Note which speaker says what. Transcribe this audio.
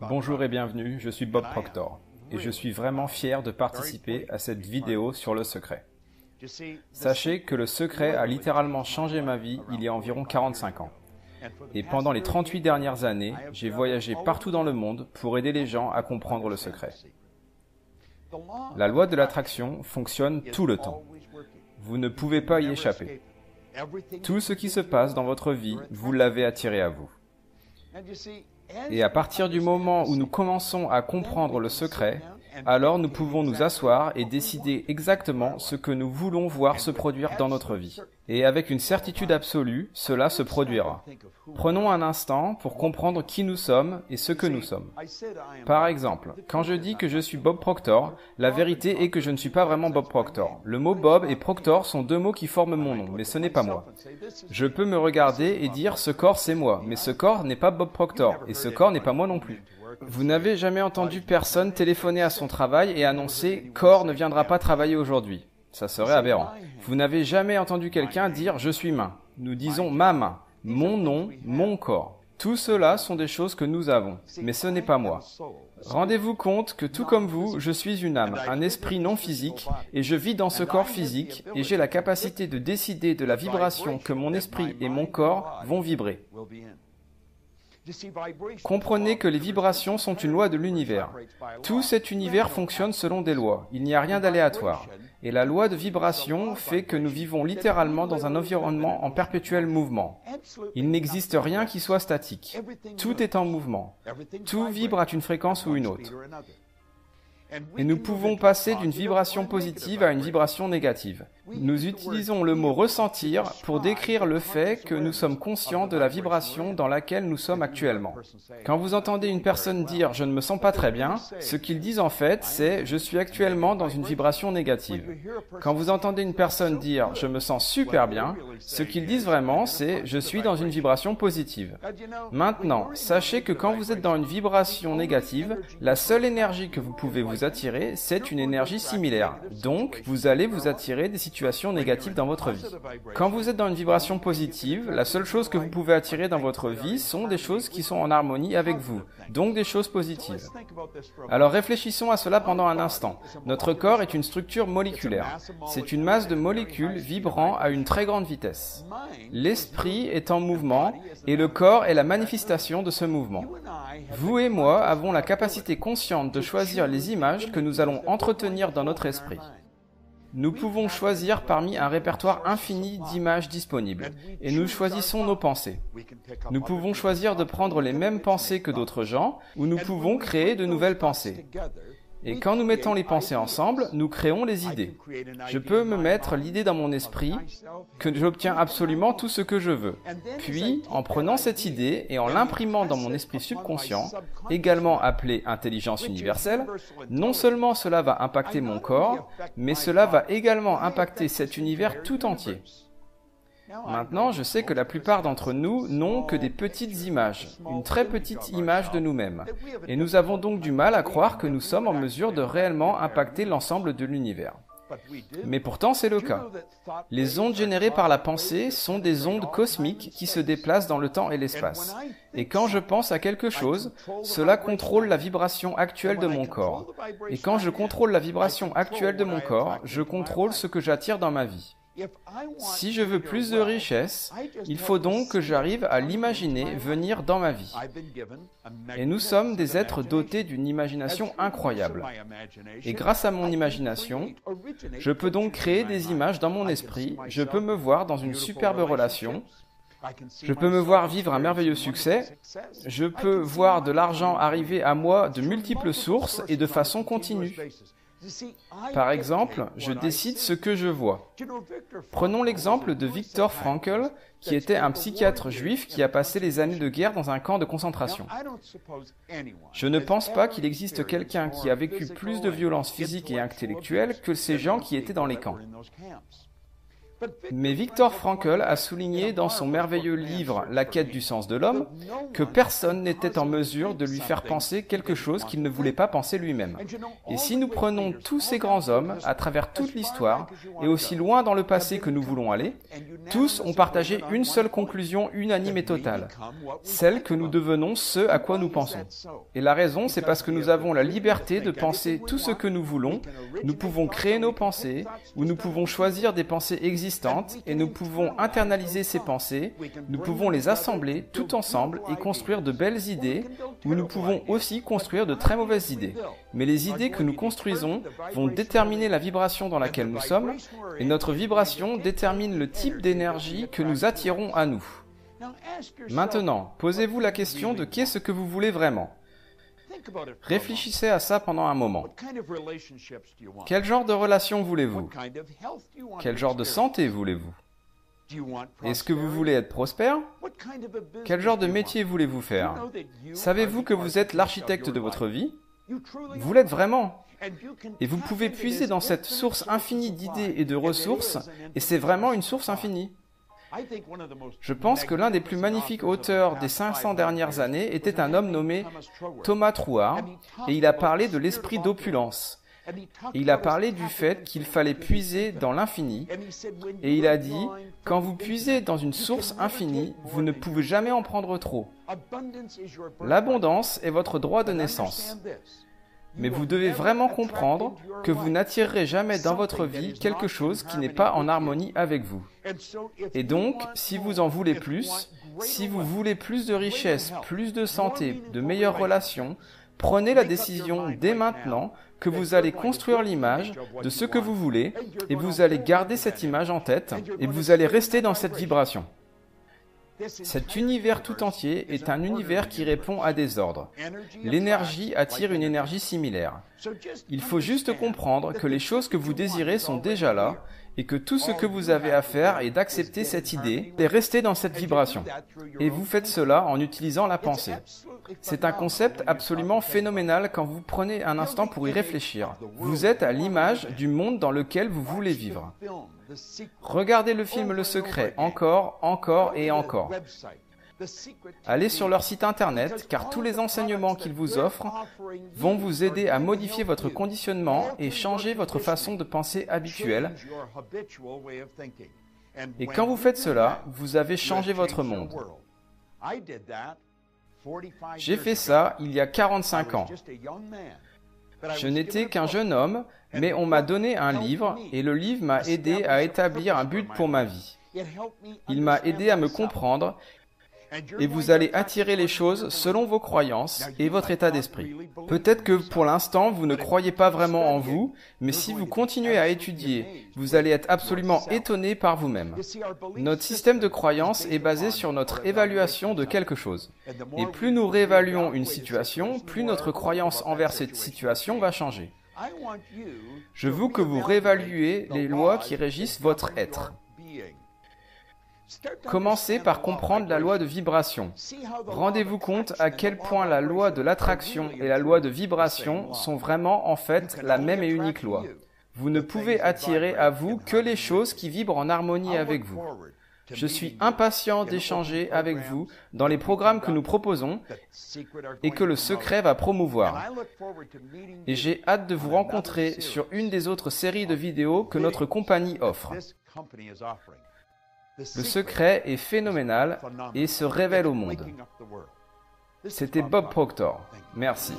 Speaker 1: Bonjour et bienvenue, je suis Bob Proctor et je suis vraiment fier de participer à cette vidéo sur le secret. Sachez que le secret a littéralement changé ma vie il y a environ 45 ans. Et pendant les 38 dernières années, j'ai voyagé partout dans le monde pour aider les gens à comprendre le secret. La loi de l'attraction fonctionne tout le temps. Vous ne pouvez pas y échapper. Tout ce qui se passe dans votre vie, vous l'avez attiré à vous. Et à partir du moment où nous commençons à comprendre le secret, alors nous pouvons nous asseoir et décider exactement ce que nous voulons voir se produire dans notre vie. Et avec une certitude absolue, cela se produira. Prenons un instant pour comprendre qui nous sommes et ce que nous sommes. Par exemple, quand je dis que je suis Bob Proctor, la vérité est que je ne suis pas vraiment Bob Proctor. Le mot Bob et Proctor sont deux mots qui forment mon nom, mais ce n'est pas moi. Je peux me regarder et dire ce corps c'est moi, mais ce corps n'est pas Bob Proctor, et ce corps n'est pas moi non plus. Vous n'avez jamais entendu personne téléphoner à son travail et annoncer « Corps ne viendra pas travailler aujourd'hui ». Ça serait aberrant. Vous n'avez jamais entendu quelqu'un dire « Je suis main ». Nous disons « ma main », mon nom, mon corps. Tout cela sont des choses que nous avons, mais ce n'est pas moi. Rendez-vous compte que tout comme vous, je suis une âme, un esprit non physique, et je vis dans ce corps physique, et j'ai la capacité de décider de la vibration que mon esprit et mon corps vont vibrer. Comprenez que les vibrations sont une loi de l'univers. Tout cet univers fonctionne selon des lois. Il n'y a rien d'aléatoire. Et la loi de vibration fait que nous vivons littéralement dans un environnement en perpétuel mouvement. Il n'existe rien qui soit statique. Tout est en mouvement. Tout vibre à une fréquence ou une autre. Et nous pouvons passer d'une vibration positive à une vibration négative. Nous utilisons le mot « ressentir » pour décrire le fait que nous sommes conscients de la vibration dans laquelle nous sommes actuellement. Quand vous entendez une personne dire « je ne me sens pas très bien », ce qu'ils disent en fait, c'est « je suis actuellement dans une vibration négative ». Quand vous entendez une personne dire « je me sens super bien », ce qu'ils disent vraiment, c'est « je suis dans une vibration positive ». Maintenant, sachez que quand vous êtes dans une vibration négative, la seule énergie que vous pouvez vous attirer, c'est une énergie similaire. Donc, vous allez vous attirer des situations négatives dans votre vie. Quand vous êtes dans une vibration positive, la seule chose que vous pouvez attirer dans votre vie sont des choses qui sont en harmonie avec vous, donc des choses positives. Alors réfléchissons à cela pendant un instant. Notre corps est une structure moléculaire. C'est une masse de molécules vibrant à une très grande vitesse. L'esprit est en mouvement et le corps est la manifestation de ce mouvement. Vous et moi avons la capacité consciente de choisir les images que nous allons entretenir dans notre esprit. Nous pouvons choisir parmi un répertoire infini d'images disponibles, et nous choisissons nos pensées. Nous pouvons choisir de prendre les mêmes pensées que d'autres gens, ou nous pouvons créer de nouvelles pensées. Et quand nous mettons les pensées ensemble, nous créons les idées. Je peux me mettre l'idée dans mon esprit que j'obtiens absolument tout ce que je veux. Puis, en prenant cette idée et en l'imprimant dans mon esprit subconscient, également appelé intelligence universelle, non seulement cela va impacter mon corps, mais cela va également impacter cet univers tout entier. Maintenant, je sais que la plupart d'entre nous n'ont que des petites images, une très petite image de nous-mêmes. Et nous avons donc du mal à croire que nous sommes en mesure de réellement impacter l'ensemble de l'univers. Mais pourtant, c'est le cas. Les ondes générées par la pensée sont des ondes cosmiques qui se déplacent dans le temps et l'espace. Et quand je pense à quelque chose, cela contrôle la vibration actuelle de mon corps. Et quand je contrôle la vibration actuelle de mon corps, je contrôle ce que j'attire dans ma vie. Si je veux plus de richesse, il faut donc que j'arrive à l'imaginer venir dans ma vie. Et nous sommes des êtres dotés d'une imagination incroyable. Et grâce à mon imagination, je peux donc créer des images dans mon esprit, je peux me voir dans une superbe relation, je peux me voir vivre un merveilleux succès, je peux voir de l'argent arriver à moi de multiples sources et de façon continue. Par exemple, je décide ce que je vois. Prenons l'exemple de Viktor Frankl, qui était un psychiatre juif qui a passé les années de guerre dans un camp de concentration. Je ne pense pas qu'il existe quelqu'un qui a vécu plus de violence physique et intellectuelle que ces gens qui étaient dans les camps. Mais Viktor Frankl a souligné dans son merveilleux livre La quête du sens de l'homme que personne n'était en mesure de lui faire penser quelque chose qu'il ne voulait pas penser lui-même. Et si nous prenons tous ces grands hommes à travers toute l'histoire et aussi loin dans le passé que nous voulons aller, tous ont partagé une seule conclusion unanime et totale, celle que nous devenons ce à quoi nous pensons. Et la raison, c'est parce que nous avons la liberté de penser tout ce que nous voulons, nous pouvons créer nos pensées, ou nous pouvons choisir des pensées existantes et nous pouvons internaliser ces pensées, nous pouvons les assembler tout ensemble et construire de belles idées, ou nous pouvons aussi construire de très mauvaises idées. Mais les idées que nous construisons vont déterminer la vibration dans laquelle nous sommes, et notre vibration détermine le type d'énergie que nous attirons à nous. Maintenant, posez-vous la question de qu'est-ce que vous voulez vraiment. Réfléchissez à ça pendant un moment. Quel genre de relation voulez-vous? Quel genre de santé voulez-vous? Est-ce que vous voulez être prospère? Quel genre de métier voulez-vous faire? Savez-vous que vous êtes l'architecte de votre vie? Vous l'êtes vraiment. Et vous pouvez puiser dans cette source infinie d'idées et de ressources, et c'est vraiment une source infinie. Je pense que l'un des plus magnifiques auteurs des 500 dernières années était un homme nommé Thomas Trouard, et il a parlé de l'esprit d'opulence. Et il a parlé du fait qu'il fallait puiser dans l'infini, et il a dit, quand vous puisez dans une source infinie, vous ne pouvez jamais en prendre trop. L'abondance est votre droit de naissance. Mais vous devez vraiment comprendre que vous n'attirerez jamais dans votre vie quelque chose qui n'est pas en harmonie avec vous. Et donc, si vous en voulez plus, si vous voulez plus de richesse, plus de santé, de meilleures relations, prenez la décision dès maintenant que vous allez construire l'image de ce que vous voulez et vous allez garder cette image en tête et vous allez rester dans cette vibration. Cet univers tout entier est un univers qui répond à des ordres. L'énergie attire une énergie similaire. Il faut juste comprendre que les choses que vous désirez sont déjà là et que tout ce que vous avez à faire est d'accepter cette idée et rester dans cette vibration. Et vous faites cela en utilisant la pensée. C'est un concept absolument phénoménal quand vous prenez un instant pour y réfléchir. Vous êtes à l'image du monde dans lequel vous voulez vivre. Regardez le film Le Secret encore, encore et encore. Allez sur leur site internet car tous les enseignements qu'ils vous offrent vont vous aider à modifier votre conditionnement et changer votre façon de penser habituelle. Et quand vous faites cela, vous avez changé votre monde. J'ai fait ça il y a 45 ans. Je n'étais qu'un jeune homme, mais on m'a donné un livre et le livre m'a aidé à établir un but pour ma vie. Il m'a aidé à me comprendre et vous allez attirer les choses selon vos croyances et votre état d'esprit. Peut-être que pour l'instant, vous ne croyez pas vraiment en vous, mais si vous continuez à étudier, vous allez être absolument étonné par vous-même. Notre système de croyance est basé sur notre évaluation de quelque chose. Et plus nous réévaluons une situation, plus notre croyance envers cette situation va changer. Je veux que vous réévaluez les lois qui régissent votre être. Commencez par comprendre la loi de vibration. Rendez-vous compte à quel point la loi de l'attraction et la loi de vibration sont vraiment en fait la même et unique loi. Vous ne pouvez attirer à vous que les choses qui vibrent en harmonie avec vous. Je suis impatient d'échanger avec vous dans les programmes que nous proposons et que le secret va promouvoir. Et j'ai hâte de vous rencontrer sur une des autres séries de vidéos que notre compagnie offre. Le secret est phénoménal et se révèle au monde. C'était Bob Proctor. Merci.